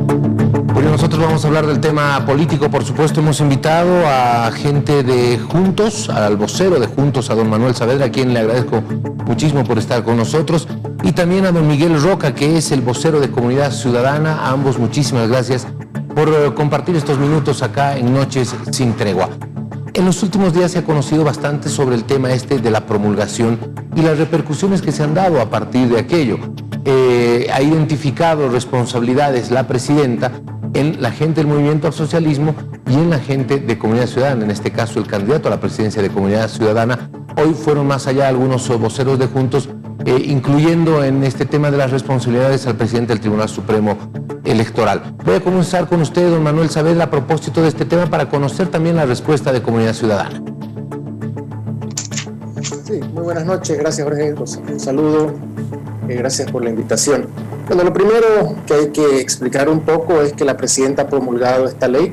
Bueno, nosotros vamos a hablar del tema político, por supuesto. Hemos invitado a gente de Juntos, al vocero de Juntos, a don Manuel Saavedra, a quien le agradezco muchísimo por estar con nosotros, y también a don Miguel Roca, que es el vocero de Comunidad Ciudadana. A ambos muchísimas gracias por compartir estos minutos acá en Noches Sin Tregua. En los últimos días se ha conocido bastante sobre el tema de la promulgación y las repercusiones que se han dado a partir de aquello. Ha identificado responsabilidades la presidenta en la gente del Movimiento al Socialismo y en la gente de Comunidad Ciudadana, en este caso el candidato a la presidencia de Comunidad Ciudadana. Hoy fueron más allá algunos voceros de Juntos, incluyendo en este tema de las responsabilidades al presidente del Tribunal Supremo Electoral. Voy a comenzar con usted, don Manuel Saavedra, a propósito de este tema, para conocer también la respuesta de Comunidad Ciudadana. Sí, muy buenas noches, gracias Jorge, un saludo, gracias por la invitación. Bueno, lo primero que hay que explicar un poco es que la presidenta ha promulgado esta ley,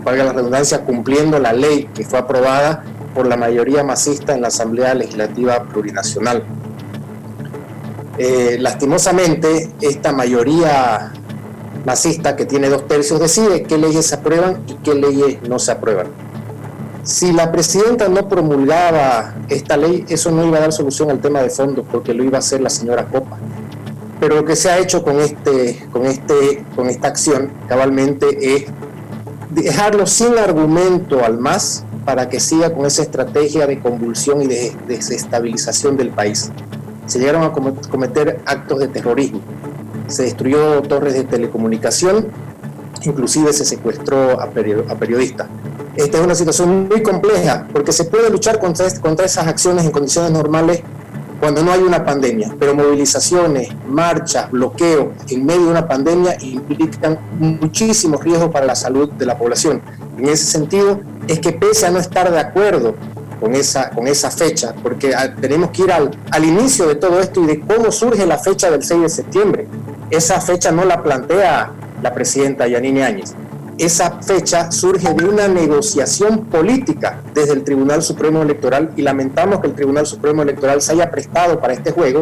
valga la redundancia, cumpliendo la ley que fue aprobada por la mayoría masista en la Asamblea Legislativa Plurinacional. Lastimosamente, esta mayoría masista, que tiene 2/3, decide qué leyes se aprueban y qué leyes no se aprueban. Si la presidenta no promulgaba esta ley, eso no iba a dar solución al tema de fondo, porque lo iba a hacer la señora Copa. Pero lo que se ha hecho con esta acción, cabalmente, es dejarlo sin argumento al MAS para que siga con esa estrategia de convulsión y de desestabilización del país. Se llegaron a cometer actos de terrorismo. Se destruyó torres de telecomunicación, inclusive se secuestró a periodistas. Esta es una situación muy compleja, porque se puede luchar contra esas acciones en condiciones normales cuando no hay una pandemia, pero movilizaciones, marchas, bloqueos en medio de una pandemia implican muchísimos riesgos para la salud de la población. En ese sentido, es que pese a no estar de acuerdo con esa fecha, porque tenemos que ir al inicio de todo esto y de cómo surge la fecha del 6 de septiembre. Esa fecha no la plantea la presidenta Yanine Áñez. Esa fecha surge de una negociación política desde el Tribunal Supremo Electoral, y lamentamos que el Tribunal Supremo Electoral se haya prestado para este juego.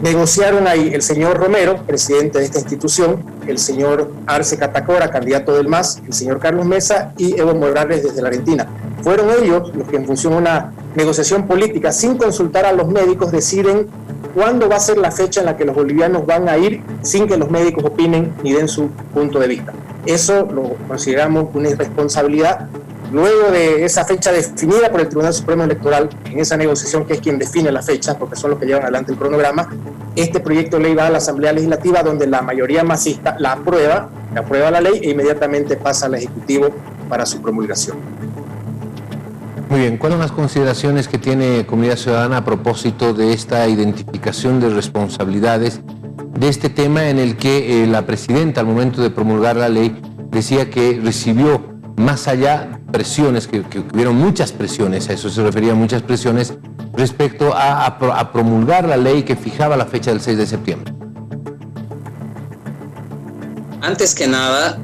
Negociaron ahí el señor Romero, presidente de esta institución, el señor Arce Catacora, candidato del MAS, el señor Carlos Mesa y Evo Morales desde la Argentina. Fueron ellos los que, en función de una negociación política, sin consultar a los médicos, deciden cuándo va a ser la fecha en la que los bolivianos van a ir sin que los médicos opinen ni den su punto de vista. Eso lo consideramos una irresponsabilidad. Luego de esa fecha definida por el Tribunal Supremo Electoral, en esa negociación, que es quien define la fecha, porque son los que llevan adelante el cronograma, este proyecto de ley va a la Asamblea Legislativa, donde la mayoría masista la aprueba la ley e inmediatamente pasa al Ejecutivo para su promulgación. Muy bien, ¿cuáles son las consideraciones que tiene Comunidad Ciudadana a propósito de esta identificación de responsabilidades de este tema en el que la presidenta, al momento de promulgar la ley, decía que recibió más allá presiones, que hubieron muchas presiones, a eso se refería, muchas presiones respecto a promulgar la ley que fijaba la fecha del 6 de septiembre? Antes que nada,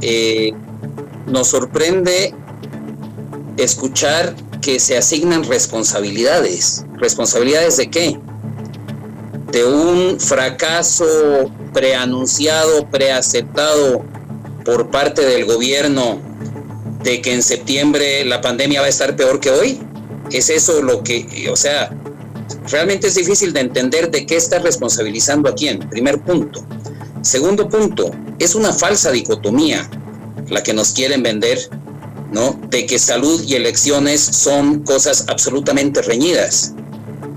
nos sorprende escuchar que se asignan responsabilidades. ¿Responsabilidades de qué? De un fracaso preanunciado, preaceptado por parte del gobierno, de que en septiembre la pandemia va a estar peor que hoy. ¿Es eso lo que, o sea, realmente es difícil de entender de qué está responsabilizando a quién? Primer punto. Segundo punto, es una falsa dicotomía la que nos quieren vender, ¿no? De que salud y elecciones son cosas absolutamente reñidas.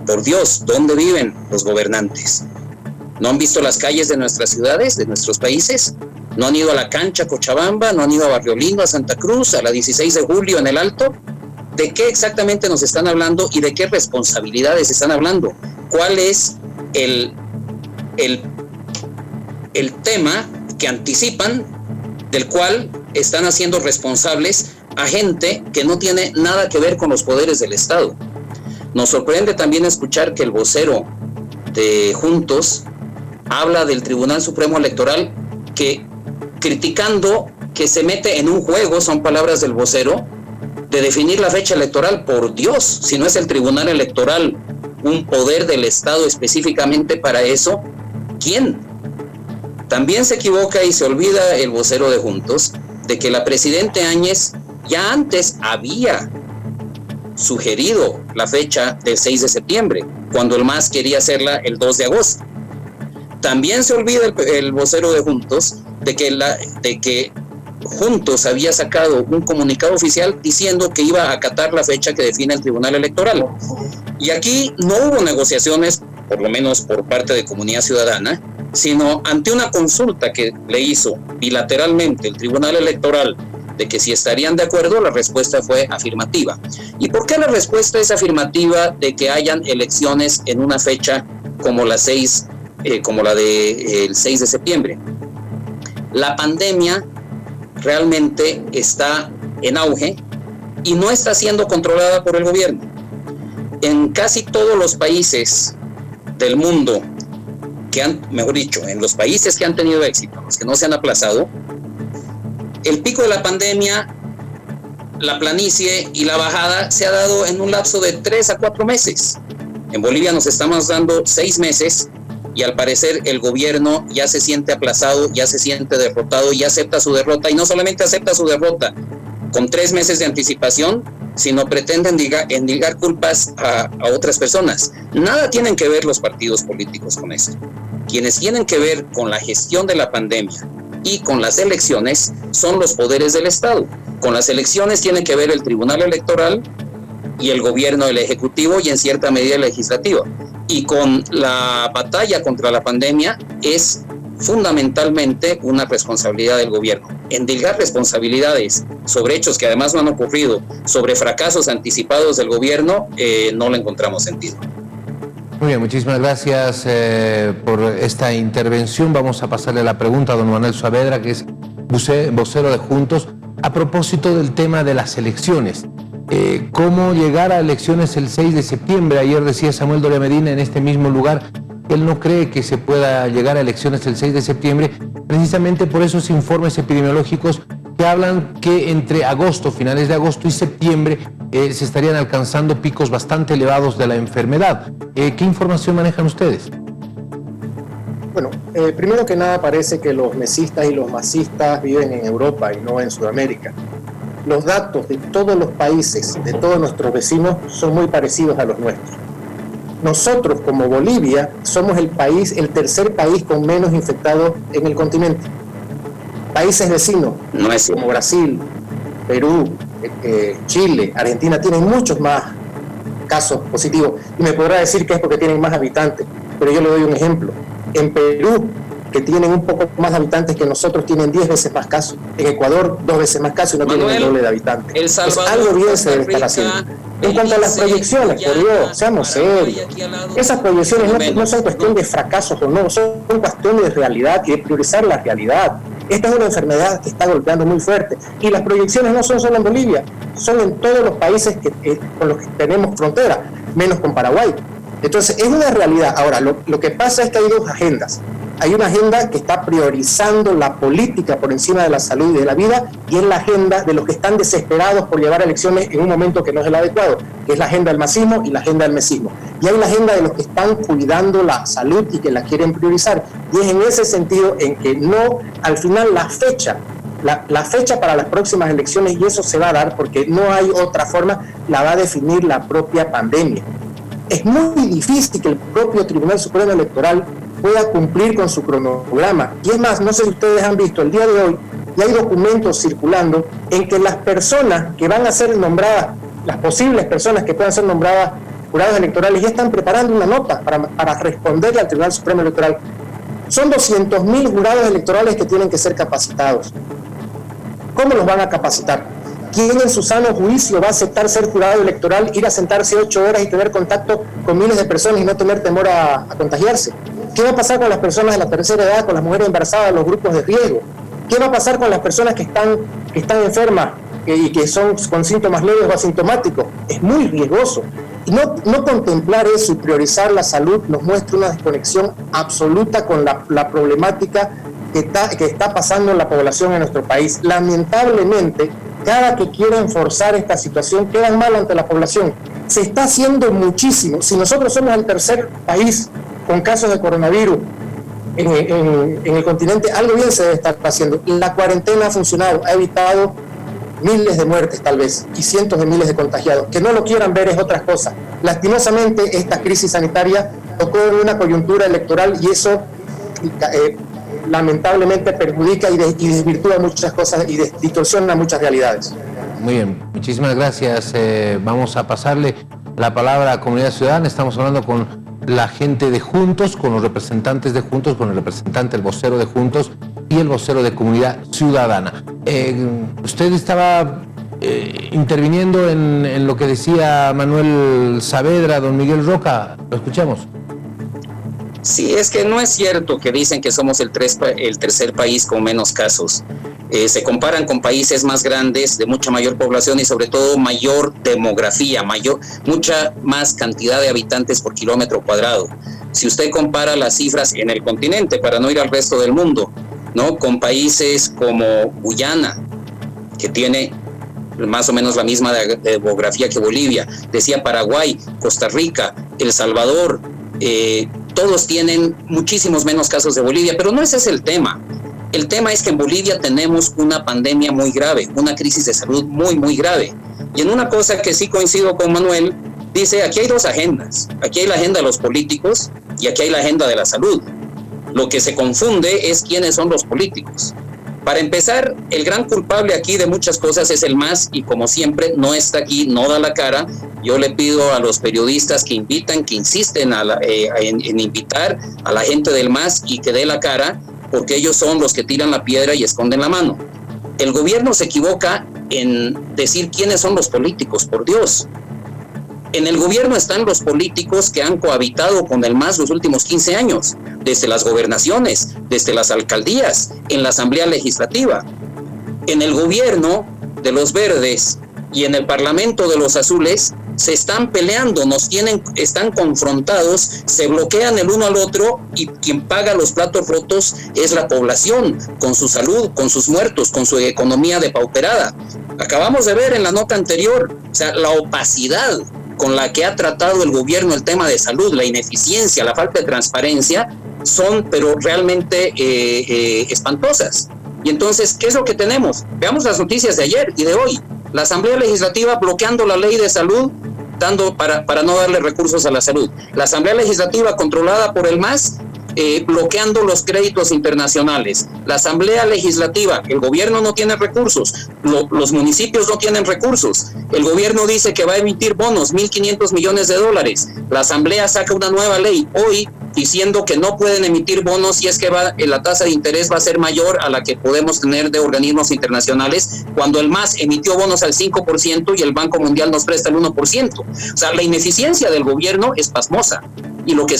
Por Dios, ¿dónde viven los gobernantes? ¿No han visto las calles de nuestras ciudades, de nuestros países? ¿No han ido a la cancha Cochabamba? ¿No han ido a Barrio Lindo, a Santa Cruz, a la 16 de julio en el Alto? ¿De qué exactamente nos están hablando y de qué responsabilidades están hablando? ¿Cuál es el tema que anticipan, del cual están haciendo responsables a gente que no tiene nada que ver con los poderes del Estado? Nos sorprende también escuchar que el vocero de Juntos habla del Tribunal Supremo Electoral, que criticando que se mete en un juego, son palabras del vocero, de definir la fecha electoral. Por Dios, si no es el Tribunal Electoral un poder del Estado específicamente para eso, ¿quién? También se equivoca y se olvida el vocero de Juntos de que la presidente Áñez ya antes había sugerido la fecha del 6 de septiembre, cuando el MAS quería hacerla el 2 de agosto. También se olvida el vocero de Juntos de que Juntos había sacado un comunicado oficial diciendo que iba a acatar la fecha que define el Tribunal Electoral. Y aquí no hubo negociaciones, por lo menos por parte de Comunidad Ciudadana, sino ante una consulta que le hizo bilateralmente el Tribunal Electoral de que si estarían de acuerdo, la respuesta fue afirmativa. ¿Y por qué la respuesta es afirmativa de que hayan elecciones en una fecha como la del 6 de septiembre? La pandemia realmente está en auge y no está siendo controlada por el gobierno. En casi todos los países del mundo en los países que han tenido éxito, los que no se han aplazado, el pico de la pandemia, la planicie y la bajada se ha dado en un lapso de 3 a 4 meses. En Bolivia nos estamos dando 6 meses y al parecer el gobierno ya se siente aplazado, ya se siente derrotado, ya acepta su derrota, y no solamente acepta su derrota con 3 meses de anticipación, sino pretenden endilgar culpas a otras personas. Nada tienen que ver los partidos políticos con esto. Quienes tienen que ver con la gestión de la pandemia y con las elecciones son los poderes del Estado. Con las elecciones tiene que ver el Tribunal Electoral y el gobierno del Ejecutivo y en cierta medida el Legislativo. Y con la batalla contra la pandemia es fundamentalmente una responsabilidad del gobierno. Endilgar responsabilidades sobre hechos que además no han ocurrido, sobre fracasos anticipados del gobierno, no le encontramos sentido. Muy bien, muchísimas gracias por esta intervención. Vamos a pasarle la pregunta a don Manuel Saavedra, que es vocero de Juntos, a propósito del tema de las elecciones. ¿Cómo llegar a elecciones el 6 de septiembre? Ayer decía Samuel Doria Medina en este mismo lugar que él no cree que se pueda llegar a elecciones el 6 de septiembre, precisamente por esos informes epidemiológicos que hablan que entre finales de agosto y septiembre se estarían alcanzando picos bastante elevados de la enfermedad. ¿Qué información manejan ustedes? Bueno, primero que nada parece que los mesistas y los masistas viven en Europa y no en Sudamérica. Los datos de todos los países, de todos nuestros vecinos, son muy parecidos a los nuestros. Nosotros, como Bolivia, somos el tercer país con menos infectados en el continente. Países vecinos, como Brasil, Perú, Chile, Argentina, tienen muchos más casos positivos. Y me podrá decir que es porque tienen más habitantes, pero yo le doy un ejemplo. En Perú, que tienen un poco más de habitantes que nosotros, tienen 10 veces más casos. En Ecuador, 2 veces más casos y no tienen el doble de habitantes. Entonces, algo bien se debe estar haciendo. En cuanto a las proyecciones, por Dios, seamos serios. Esas proyecciones no son cuestión de fracasos o no, son cuestión de realidad y de priorizar la realidad. Esta es una enfermedad que está golpeando muy fuerte. Y las proyecciones no son solo en Bolivia, son en todos los países con los que tenemos frontera, menos con Paraguay. Entonces, es una realidad. Ahora, lo que pasa es que hay dos agendas. Hay una agenda que está priorizando la política por encima de la salud y de la vida, y es la agenda de los que están desesperados por llevar elecciones en un momento que no es el adecuado, que es la agenda del masismo y la agenda del mesismo. Y hay la agenda de los que están cuidando la salud y que la quieren priorizar. Y es en ese sentido en que no, al final la fecha para las próximas elecciones, y eso se va a dar porque no hay otra forma, la va a definir la propia pandemia. Es muy difícil que el propio Tribunal Supremo Electoral pueda cumplir con su cronograma. Y es más, no sé si ustedes han visto, el día de hoy ya hay documentos circulando en que las personas que van a ser nombradas, las posibles personas que puedan ser nombradas jurados electorales, ya están preparando una nota para responderle al Tribunal Supremo Electoral. Son 200.000 jurados electorales que tienen que ser capacitados. ¿Cómo los van a capacitar? ¿Quién en su sano juicio va a aceptar ser jurado electoral, ir a sentarse 8 horas y tener contacto con miles de personas y no tener temor a contagiarse? ¿Qué va a pasar con las personas de la tercera edad, con las mujeres embarazadas, los grupos de riesgo? ¿Qué va a pasar con las personas que están enfermas y que son con síntomas leves o asintomáticos? Es muy riesgoso. Y no contemplar eso y priorizar la salud nos muestra una desconexión absoluta con la problemática que está pasando en la población en nuestro país. Lamentablemente, cada que quieren forzar esta situación quedan mal ante la población. Se está haciendo muchísimo. Si nosotros somos el tercer país con casos de coronavirus en el continente, algo bien se debe estar haciendo. La cuarentena ha funcionado, ha evitado miles de muertes tal vez y cientos de miles de contagiados. Que no lo quieran ver es otra cosa. Lastimosamente, esta crisis sanitaria tocó en una coyuntura electoral y eso lamentablemente perjudica y desvirtúa muchas cosas y distorsiona muchas realidades. Muy bien, muchísimas gracias. Vamos a pasarle la palabra a Comunidad Ciudadana. Estamos hablando con la gente de Juntos, con los representantes de Juntos, con el representante, el vocero de Juntos y el vocero de Comunidad Ciudadana. Usted estaba interviniendo en lo que decía Manuel Saavedra, don Miguel Roca. Lo escuchamos. Sí, es que no es cierto que dicen que somos el tercer país con menos casos. Se comparan con países más grandes, de mucha mayor población y sobre todo mayor demografía, mucha más cantidad de habitantes por kilómetro cuadrado. Si usted compara las cifras en el continente, para no ir al resto del mundo, ¿no?, con países como Guyana, que tiene más o menos la misma demografía que Bolivia, decía Paraguay, Costa Rica, El Salvador, todos tienen muchísimos menos casos de Bolivia, pero no ese es el tema. El tema es que en Bolivia tenemos una pandemia muy grave, una crisis de salud muy, muy grave. Y en una cosa que sí coincido con Manuel, dice, aquí hay dos agendas. Aquí hay la agenda de los políticos y aquí hay la agenda de la salud. Lo que se confunde es quiénes son los políticos. Para empezar, el gran culpable aquí de muchas cosas es el MAS y como siempre no está aquí, no da la cara. Yo le pido a los periodistas que insisten en invitar a la gente del MAS y que dé la cara, porque ellos son los que tiran la piedra y esconden la mano. El gobierno se equivoca en decir quiénes son los políticos, por Dios. En el gobierno están los políticos que han cohabitado con el MAS los últimos 15 años, desde las gobernaciones, desde las alcaldías, en la Asamblea Legislativa. En el gobierno de los verdes y en el Parlamento de los azules se están peleando, están confrontados, se bloquean el uno al otro y quien paga los platos rotos es la población, con su salud, con sus muertos, con su economía depauperada. Acabamos de ver en la nota anterior, o sea, la opacidad con la que ha tratado el gobierno el tema de salud, la ineficiencia, la falta de transparencia, son pero realmente espantosas. Y entonces, ¿qué es lo que tenemos? Veamos las noticias de ayer y de hoy. La Asamblea Legislativa bloqueando la ley de salud, para no darle recursos a la salud. La Asamblea Legislativa controlada por el MAS, bloqueando los créditos internacionales. La Asamblea Legislativa, el gobierno no tiene recursos, los municipios no tienen recursos. El gobierno dice que va a emitir bonos, $1.500 millones. La Asamblea saca una nueva ley hoy diciendo que no pueden emitir bonos si es que la tasa de interés va a ser mayor a la que podemos tener de organismos internacionales, cuando el MAS emitió bonos al 5% y el Banco Mundial nos presta el 1%. O sea, la ineficiencia del gobierno es pasmosa. Y lo que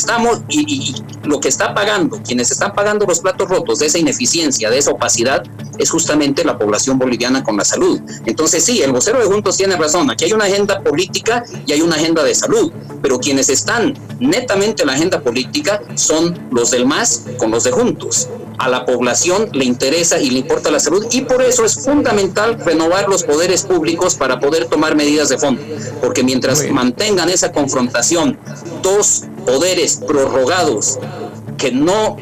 lo que está pagando, quienes están pagando los platos rotos de esa ineficiencia, de esa opacidad, es justamente la población boliviana con la salud. Entonces sí, el vocero de Juntos tiene razón, aquí hay una agenda política y hay una agenda de salud, pero quienes están netamente en la agenda política son los del MAS con los de Juntos. A la población le interesa y le importa la salud y por eso es fundamental renovar los poderes públicos para poder tomar medidas de fondo, porque mientras mantengan esa confrontación, dos poderes prorrogados que no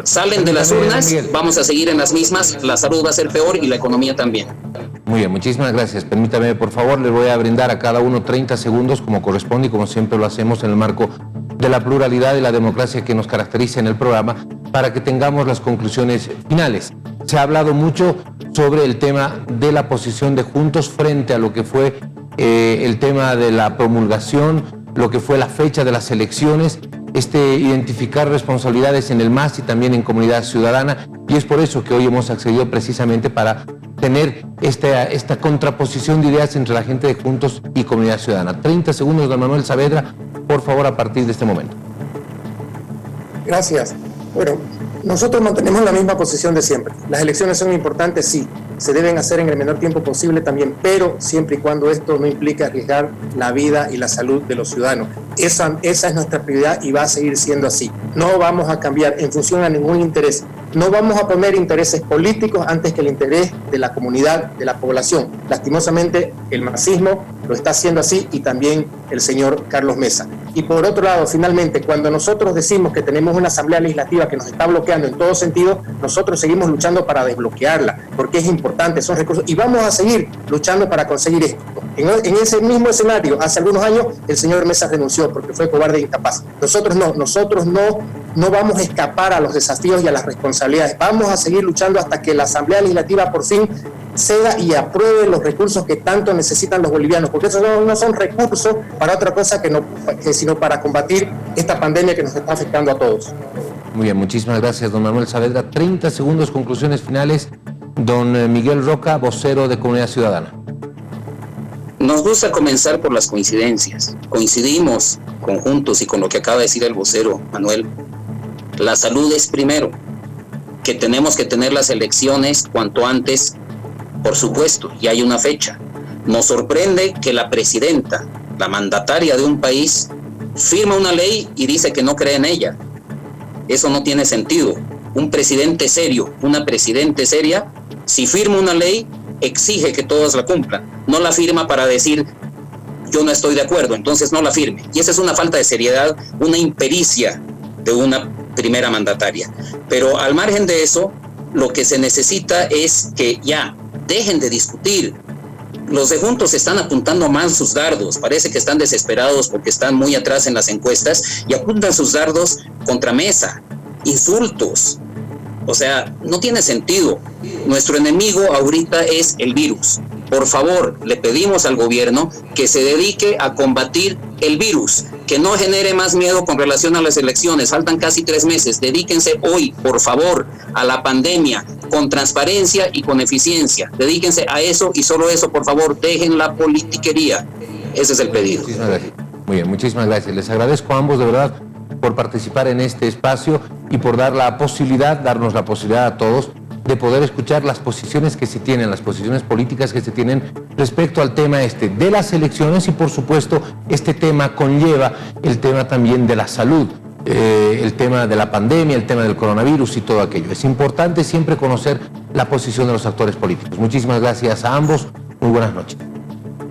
salen de las urnas, vamos a seguir en las mismas, la salud va a ser peor y la economía también. Muy bien, muchísimas gracias. Permítame, por favor, les voy a brindar a cada uno 30 segundos como corresponde y como siempre lo hacemos en el marco de la pluralidad y la democracia que nos caracteriza en el programa, para que tengamos las conclusiones finales. Se ha hablado mucho sobre el tema de la posición de Juntos frente a lo que fue el tema de la promulgación, lo que fue la fecha de las elecciones, identificar responsabilidades en el MAS y también en Comunidad Ciudadana, y es por eso que hoy hemos accedido precisamente para tener esta contraposición de ideas entre la gente de Juntos y Comunidad Ciudadana. 30 segundos, don Manuel Saavedra, por favor, a partir de este momento. Gracias. Bueno, nosotros mantenemos la misma posición de siempre. Las elecciones son importantes, sí, se deben hacer en el menor tiempo posible también, pero siempre y cuando esto no implique arriesgar la vida y la salud de los ciudadanos. Esa es nuestra prioridad y va a seguir siendo así. No vamos a cambiar en función a ningún interés. No vamos a poner intereses políticos antes que el interés de la comunidad, de la población. Lastimosamente, el marxismo lo está haciendo así y también el señor Carlos Mesa. Y por otro lado, finalmente, cuando nosotros decimos que tenemos una asamblea legislativa que nos está bloqueando en todo sentido, nosotros seguimos luchando para desbloquearla, porque es importante, son recursos, y vamos a seguir luchando para conseguir esto. En ese mismo escenario, hace algunos años, el señor Mesa renunció porque fue cobarde e incapaz. Nosotros no vamos a escapar a los desafíos y a las responsabilidades. Vamos a seguir luchando hasta que la Asamblea Legislativa por fin ceda y apruebe los recursos que tanto necesitan los bolivianos, porque esos no son recursos para otra cosa sino para combatir esta pandemia que nos está afectando a todos. Muy bien, muchísimas gracias, don Manuel Saavedra. 30 segundos, conclusiones finales. Don Miguel Roca, vocero de Comunidad Ciudadana. Nos gusta comenzar por las coincidencias. Coincidimos conjuntos y con lo que acaba de decir el vocero, Manuel. La salud es primero, que tenemos que tener las elecciones cuanto antes, por supuesto, y hay una fecha. Nos sorprende que la presidenta, la mandataria de un país, firma una ley y dice que no cree en ella. Eso no tiene sentido. Un presidente serio, una presidente seria, si firma una ley, exige que todos la cumplan. No la firma para decir, yo no estoy de acuerdo, entonces no la firme. Y esa es una falta de seriedad, una impericia de una primera mandataria. Pero al margen de eso, lo que se necesita es que ya dejen de discutir. Los de Juntos están apuntando más sus dardos, parece que están desesperados porque están muy atrás en las encuestas y apuntan sus dardos contra Mesa, insultos. O sea, no tiene sentido. Nuestro enemigo ahorita es el virus. Por favor, le pedimos al gobierno que se dedique a combatir el virus, que no genere más miedo con relación a las elecciones. Faltan casi 3 meses. Dedíquense hoy, por favor, a la pandemia, con transparencia y con eficiencia. Dedíquense a eso y solo eso, por favor. Dejen la politiquería. Ese es el pedido. Muchísimas gracias. Muy bien, muchísimas gracias. Les agradezco a ambos, de verdad, por participar en este espacio y por darnos la posibilidad a todos de poder escuchar las posiciones que se tienen, las posiciones políticas que se tienen respecto al tema de las elecciones y, por supuesto, este tema conlleva el tema también de la salud, el tema de la pandemia, el tema del coronavirus y todo aquello. Es importante siempre conocer la posición de los actores políticos. Muchísimas gracias a ambos. Muy buenas noches.